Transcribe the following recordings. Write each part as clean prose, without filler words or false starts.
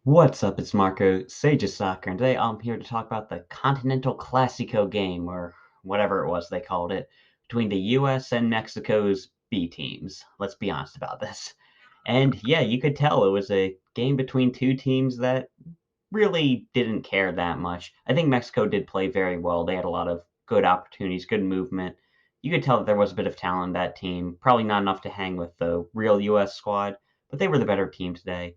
What's up? It's Marco, Sage of Soccer, and today I'm here to talk about the Continental Clasico game, or whatever it was they called it, between the US and Mexico's B teams. Let's be honest about this. And yeah, you could tell it was a game between two teams that really didn't care that much. I think Mexico did play very well. They had a lot of good opportunities, good movement. You could tell that there was a bit of talent in that team. Probably not enough to hang with the real US squad, but they were the better team today.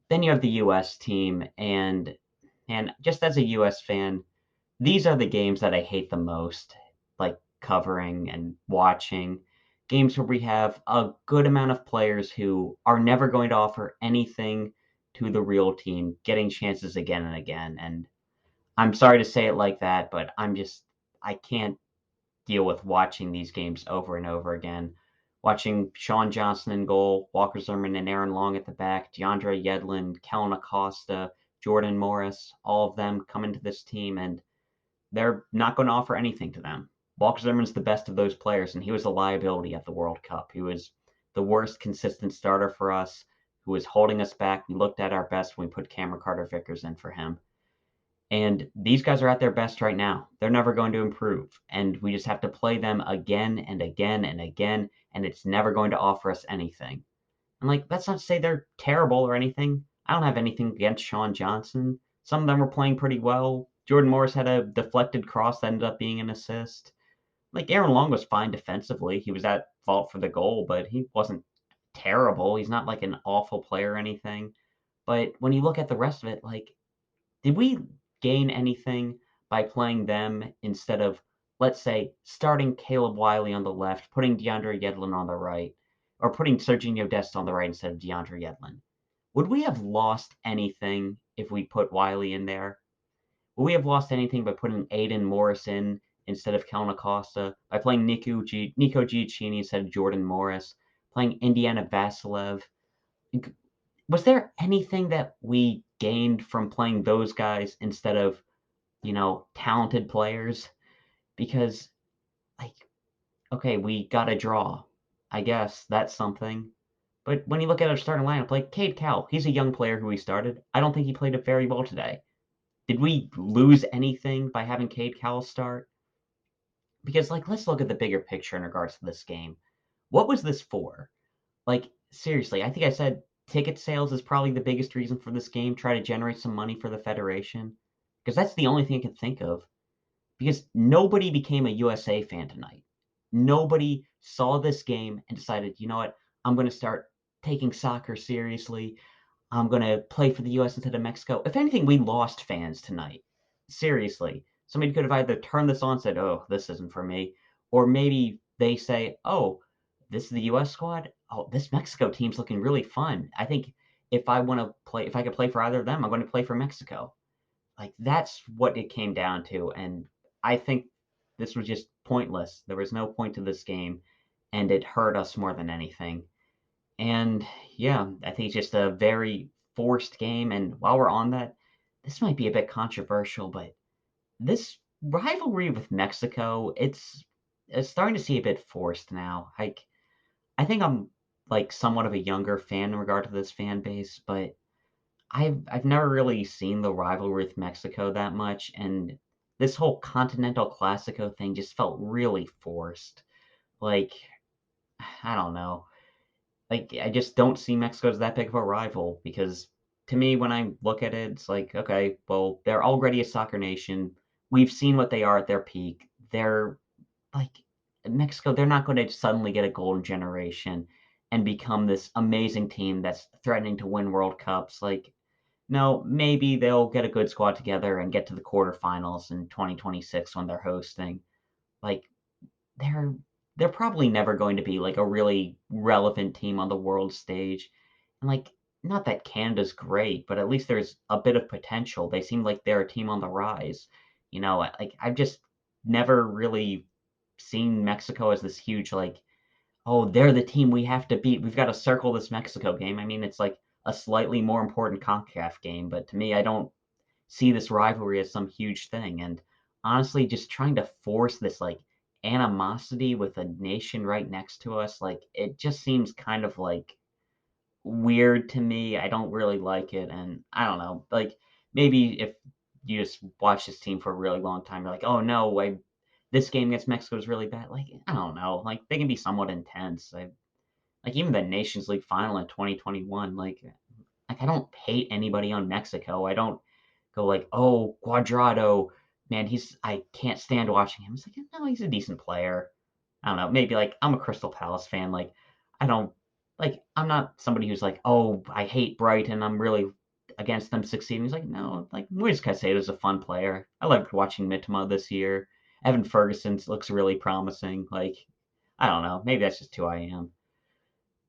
Then you have the US team, and just as a US fan, these are the games that I hate the most, like covering and watching. Games where we have a good amount of players who are never going to offer anything to the real team, getting chances again and again. And I'm sorry to say it like that, but I can't deal with watching these games over and over again. Watching Sean Johnson in goal, Walker Zimmerman and Aaron Long at the back, DeAndre Yedlin, Kellyn Acosta, Jordan Morris, all of them come into this team, and they're not going to offer anything to them. Walker Zimmerman's the best of those players, and he was a liability at the World Cup. He was the worst consistent starter for us, who was holding us back. We looked at our best when we put Cameron Carter-Vickers in for him. And these guys are at their best right now. They're never going to improve. And we just have to play them again and again and again, and it's never going to offer us anything. And like, that's not to say they're terrible or anything. I don't have anything against Sean Johnson. Some of them were playing pretty well. Jordan Morris had a deflected cross that ended up being an assist. Like, Aaron Long was fine defensively. He was at fault for the goal, but he wasn't terrible. He's not like an awful player or anything. But when you look at the rest of it, like, did we gain anything by playing them instead of, let's say, starting Caleb Wiley on the left, putting DeAndre Yedlin on the right, or putting Sergino Dest on the right instead of DeAndre Yedlin? Would we have lost anything if we put Wiley in there? Would we have lost anything by putting Aidan Morris in instead of Kellyn Acosta, by playing Nico Giacchini instead of Jordan Morris, playing Indiana Vasilev? Was there anything that we gained from playing those guys instead of, talented players? Because, like, okay, we got a draw. I guess that's something. But when you look at our starting lineup, like Cade Cowell, he's a young player who we started. I don't think he played it very well today. Did we lose anything by having Cade Cowell start? Because, like, let's look at the bigger picture in regards to this game. What was this for? Like, seriously, I think I said ticket sales is probably the biggest reason for this game. Try to generate some money for the Federation. Because that's the only thing I can think of. Because nobody became a USA fan tonight. Nobody saw this game and decided, you know what, I'm going to start taking soccer seriously. I'm going to play for the US instead of Mexico. If anything, we lost fans tonight. Seriously. Somebody could have either turned this on and said, oh, this isn't for me. Or maybe they say, oh, this is the US squad. Oh, this Mexico team's looking really fun. I think if I could play for either of them, I'm going to play for Mexico. Like, that's what it came down to, and I think this was just pointless. There was no point to this game, and it hurt us more than anything. And yeah, I think it's just a very forced game. And while we're on that, this might be a bit controversial, but this rivalry with Mexico, it's starting to see a bit forced now. Like, I think I'm like somewhat of a younger fan in regard to this fan base, but I've never really seen the rivalry with Mexico that much, and this whole Continental Clasico thing just felt really forced. Like, I don't know. Like, I just don't see Mexico as that big of a rival because to me, when I look at it, it's like, okay, well, they're already a soccer nation. We've seen what they are at their peak. They're like Mexico, they're not going to suddenly get a golden generation and become this amazing team that's threatening to win World Cups. Like, no, maybe they'll get a good squad together and get to the quarterfinals in 2026 when they're hosting. Like, they're they're probably never going to be like a really relevant team on the world stage. And like, not that Canada's great, but at least there's a bit of potential. They seem like they're a team on the rise. Like, I've just never really seen Mexico as this huge, like, oh, they're the team we have to beat. We've got to circle this Mexico game. I mean, it's like a slightly more important CONCACAF game, but to me, I don't see this rivalry as some huge thing. And honestly, just trying to force this like animosity with a nation right next to us, like, it just seems kind of like weird to me. I don't really like it, and I don't know. Like maybe if you just watch this team for a really long time, you're like, oh no, this game against Mexico is really bad. Like I don't know. Like they can be somewhat intense. Like even the Nations League final in 2021. Like I don't hate anybody on Mexico. I don't go like, oh, Cuadrado, man, I can't stand watching him. It's like, no, he's a decent player. I don't know. Maybe like I'm a Crystal Palace fan. Like I don't I'm not somebody who's like, oh, I hate Brighton. I'm really against them succeeding. He's like, no, like Moise Caicedo's a fun player. I loved watching Mitoma this year. Evan Ferguson looks really promising. Like I don't know. Maybe that's just who I am.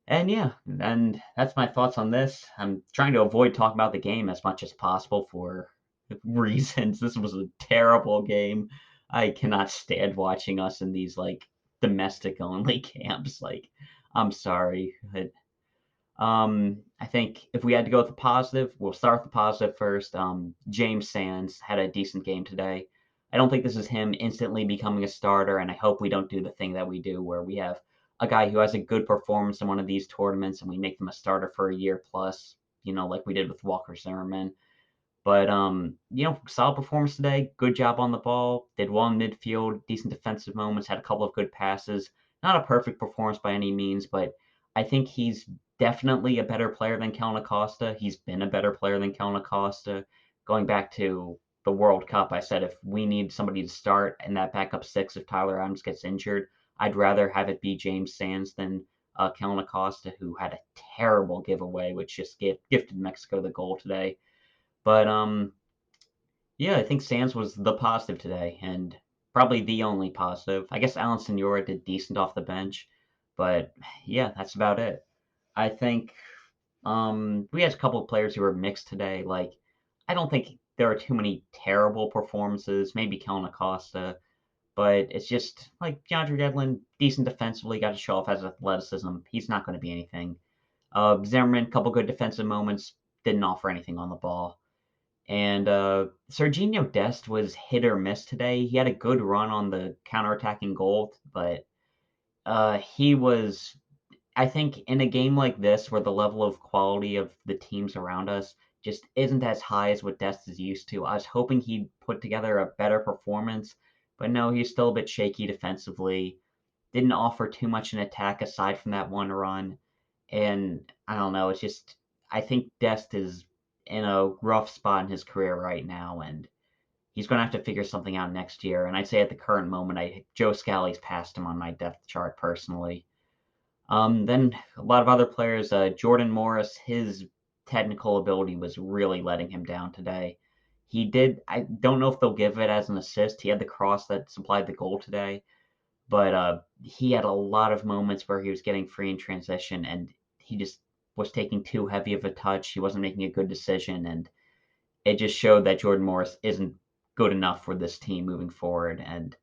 And yeah, and that's my thoughts on this. I'm trying to avoid talking about the game as much as possible for reasons. This was a terrible game. I cannot stand watching us in these like domestic only camps. Like, I'm sorry. I think if we had to go with the positive, we'll start with the positive first. James Sands had a decent game today. I don't think this is him instantly becoming a starter, and I hope we don't do the thing that we do where we have a guy who has a good performance in one of these tournaments and we make them a starter for a year plus, like we did with Walker Zimmerman. But solid performance today. Good job on the ball. Did well in midfield. Decent defensive moments. Had a couple of good passes. Not a perfect performance by any means, but I think he's definitely a better player than Kellyn Acosta. He's been a better player than Kellyn Acosta. Going back to the World Cup, I said if we need somebody to start in that backup six if Tyler Adams gets injured, I'd rather have it be James Sands than Kellyn Acosta, who had a terrible giveaway, which just gifted Mexico the goal today. But yeah, I think Sands was the positive today, and probably the only positive. I guess Alan Senora did decent off the bench, but yeah, that's about it. I think we had a couple of players who were mixed today. Like, I don't think there are too many terrible performances. Maybe Kellyn Acosta, but it's just like DeAndre Yedlin, decent defensively, got to show off his athleticism. He's not going to be anything. Zimmerman, couple good defensive moments, didn't offer anything on the ball. And Sergino Dest was hit or miss today. He had a good run on the counterattacking goal, but he was, I think, in a game like this where the level of quality of the teams around us just isn't as high as what Dest is used to. I was hoping he'd put together a better performance, but no, he's still a bit shaky defensively. Didn't offer too much in attack aside from that one run. And I don't know, it's just I think Dest is in a rough spot in his career right now, and he's going to have to figure something out next year. And I'd say at the current moment, Joe Scally's passed him on my depth chart personally. Then a lot of other players, Jordan Morris, his technical ability was really letting him down today. He did. I don't know if they'll give it as an assist. He had the cross that supplied the goal today, but he had a lot of moments where he was getting free in transition, and he just was taking too heavy of a touch. He wasn't making a good decision, and it just showed that Jordan Morris isn't good enough for this team moving forward, and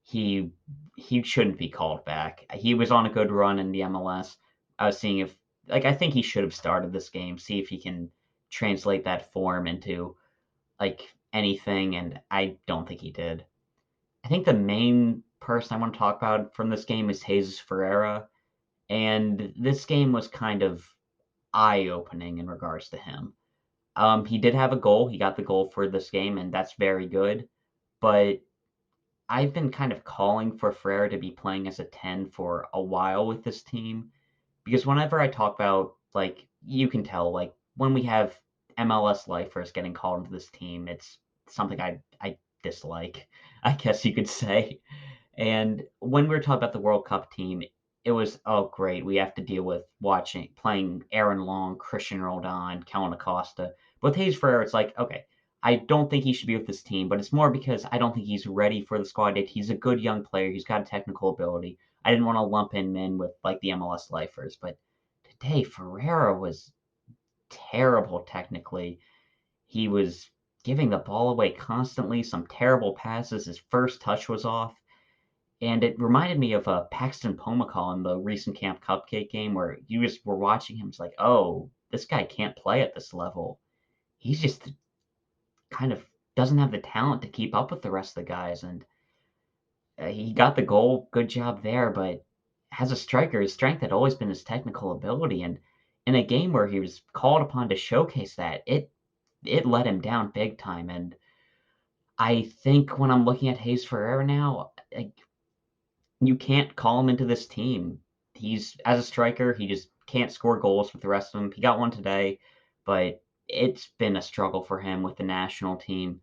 he he shouldn't be called back. He was on a good run in the MLS. I was seeing if I think he should have started this game, see if he can translate that form into anything, and I don't think he did. I think the main person I want to talk about from this game is Jesus Ferreira, and this game was kind of eye-opening in regards to him. He did have a goal. He got the goal for this game, and that's very good. But I've been kind of calling for Ferreira to be playing as a 10 for a while with this team because whenever I talk about, you can tell, when we have MLS lifers getting called into this team, it's something I dislike, I guess you could say. And when we were talking about the World Cup team, it was, oh, great. We have to deal with playing Aaron Long, Christian Roldan, Kellyn Acosta. But with Hayes Ferreira, it's like, okay, I don't think he should be with this team, but it's more because I don't think he's ready for the squad date. He's a good young player. He's got a technical ability. I didn't want to lump him in with the MLS lifers, but today Ferreira was terrible technically. He was giving the ball away constantly, some terrible passes. His first touch was off. And it reminded me of Paxton Pomacall in the recent Camp Cupcake game where you just were watching him. It's like, oh, this guy can't play at this level. He's just kind of doesn't have the talent to keep up with the rest of the guys. And he got the goal, good job there. But as a striker, his strength had always been his technical ability. And in a game where he was called upon to showcase that, it let him down big time. And I think when I'm looking at Hayes Ferreira now, like, you can't call him into this team. He's as a striker, he just can't score goals with the rest of them. He got one today, but it's been a struggle for him with the national team.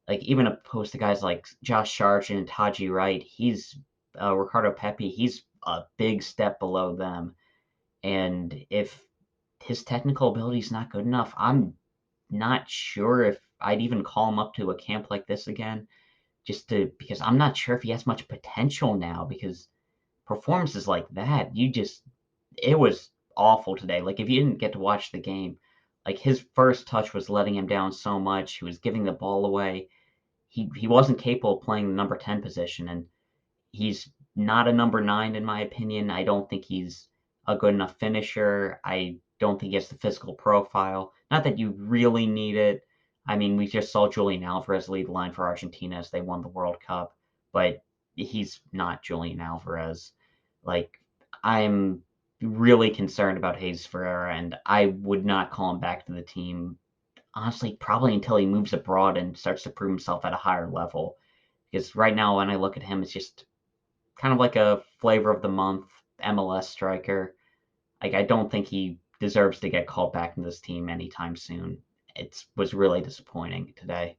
Like even opposed to guys like Josh Sargent and Taji Wright, he's Ricardo Pepi. He's a big step below them. And if his technical ability is not good enough, I'm not sure if I'd even call him up to a camp like this again. Just to because I'm not sure if he has much potential now because performances like that, it was awful today. Like if you didn't get to watch the game, like his first touch was letting him down so much. He was giving the ball away. He wasn't capable of playing the number 10 position, and he's not a number 9 in my opinion. I don't think he's a good enough finisher. I don't think he has the physical profile. Not that you really need it. I mean, we just saw Julian Alvarez lead the line for Argentina as they won the World Cup, but he's not Julian Alvarez. Like, I'm really concerned about Jesus Ferreira, and I would not call him back to the team, honestly, probably until he moves abroad and starts to prove himself at a higher level. Because right now, when I look at him, it's just kind of like a flavor of the month MLS striker. Like I don't think he deserves to get called back into this team anytime soon. It was really disappointing today.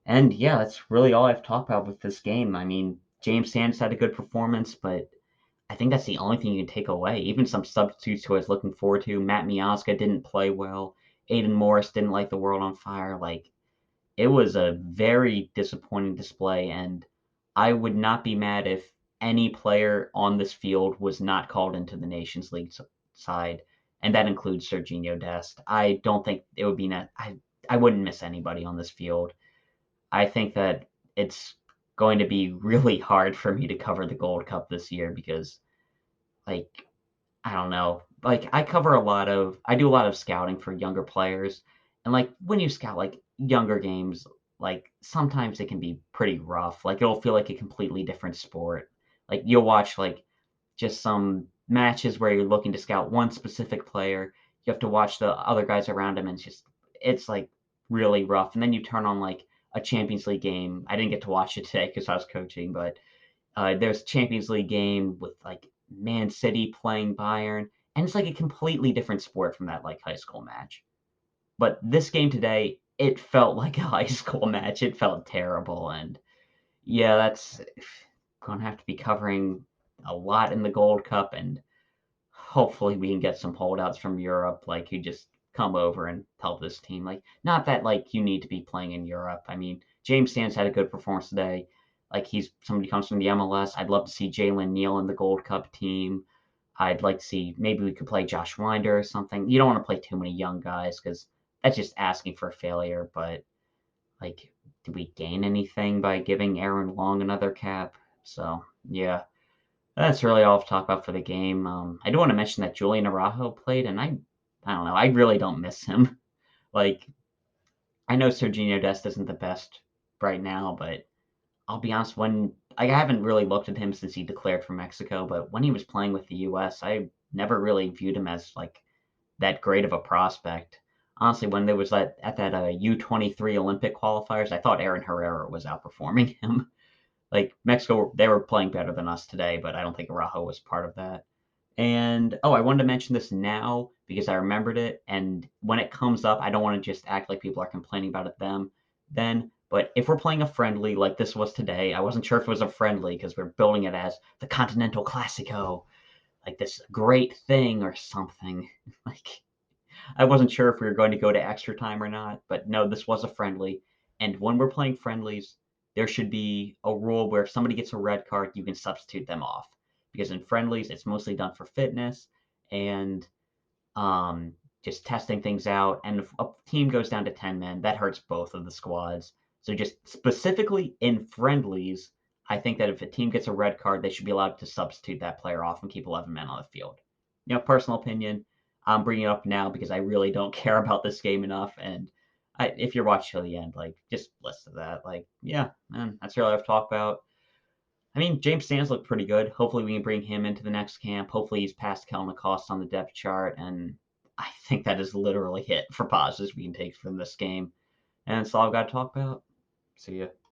And yeah, that's really all I've talked about with this game. I mean, James Sands had a good performance, but I think that's the only thing you can take away. Even some substitutes who I was looking forward to. Matt Miazga didn't play well. Aidan Morris didn't light the world on fire. Like it was a very disappointing display, and I would not be mad if any player on this field was not called into the Nations League side, and that includes Sergino Dest. I don't think it would be I wouldn't miss anybody on this field. I think that it's going to be really hard for me to cover the Gold Cup this year because, like, I don't know. Like I do a lot of scouting for younger players. And like when you scout like younger games, like sometimes it can be pretty rough. Like it'll feel like a completely different sport. Like you'll watch like just some matches where you're looking to scout one specific player. You have to watch the other guys around him and it's like really rough. And then you turn on like a Champions League game. I didn't get to watch it today because I was coaching, but there's Champions League game with like Man City playing Bayern, and it's like a completely different sport from that like high school match. But this game today, it felt like a high school match. It felt terrible, and yeah, that's gonna have to be covering a lot in the Gold Cup, and hopefully we can get some holdouts from Europe, like who just come over and help this team. Like, not that like you need to be playing in Europe. I mean, James Sands had a good performance today. Like he's somebody who comes from the MLS. I'd love to see Jalen Neal in the Gold Cup team. I'd like to see maybe we could play Josh Winder or something. You don't want to play too many young guys because that's just asking for a failure. But like, do we gain anything by giving Aaron Long another cap? So yeah, that's really all I've talked about for the game. I do want to mention that Julian Araujo played, and I don't know, I really don't miss him. Like, I know Sergio Dest isn't the best right now, but I'll be honest, I haven't really looked at him since he declared for Mexico, but when he was playing with the U.S., I never really viewed him as like that great of a prospect. Honestly, when there was at that U23 Olympic qualifiers, I thought Aaron Herrera was outperforming him. Like Mexico, they were playing better than us today, but I don't think Araujo was part of that. And oh, I wanted to mention this now because I remembered it. And when it comes up, I don't want to just act like people are complaining about it then. But if we're playing a friendly like this was today, I wasn't sure if it was a friendly because we're building it as the Continental Clasico, like this great thing or something. Like I wasn't sure if we were going to go to extra time or not, but no, this was a friendly. And when we're playing friendlies, there should be a rule where if somebody gets a red card, you can substitute them off. Because in friendlies, it's mostly done for fitness and um, just testing things out. And if a team goes down to 10 men, that hurts both of the squads. So just specifically in friendlies, I think that if a team gets a red card, they should be allowed to substitute that player off and keep 11 men on the field. Personal opinion, I'm bringing it up now because I really don't care about this game enough. And if you're watching till the end, like, just listen to that. Like, yeah, man, that's really all I've talked about. I mean, James Sands looked pretty good. Hopefully, we can bring him into the next camp. Hopefully, he's past Kellyn Acosta on the depth chart. And I think that is literally it for positives we can take from this game. And that's all I've got to talk about. See ya.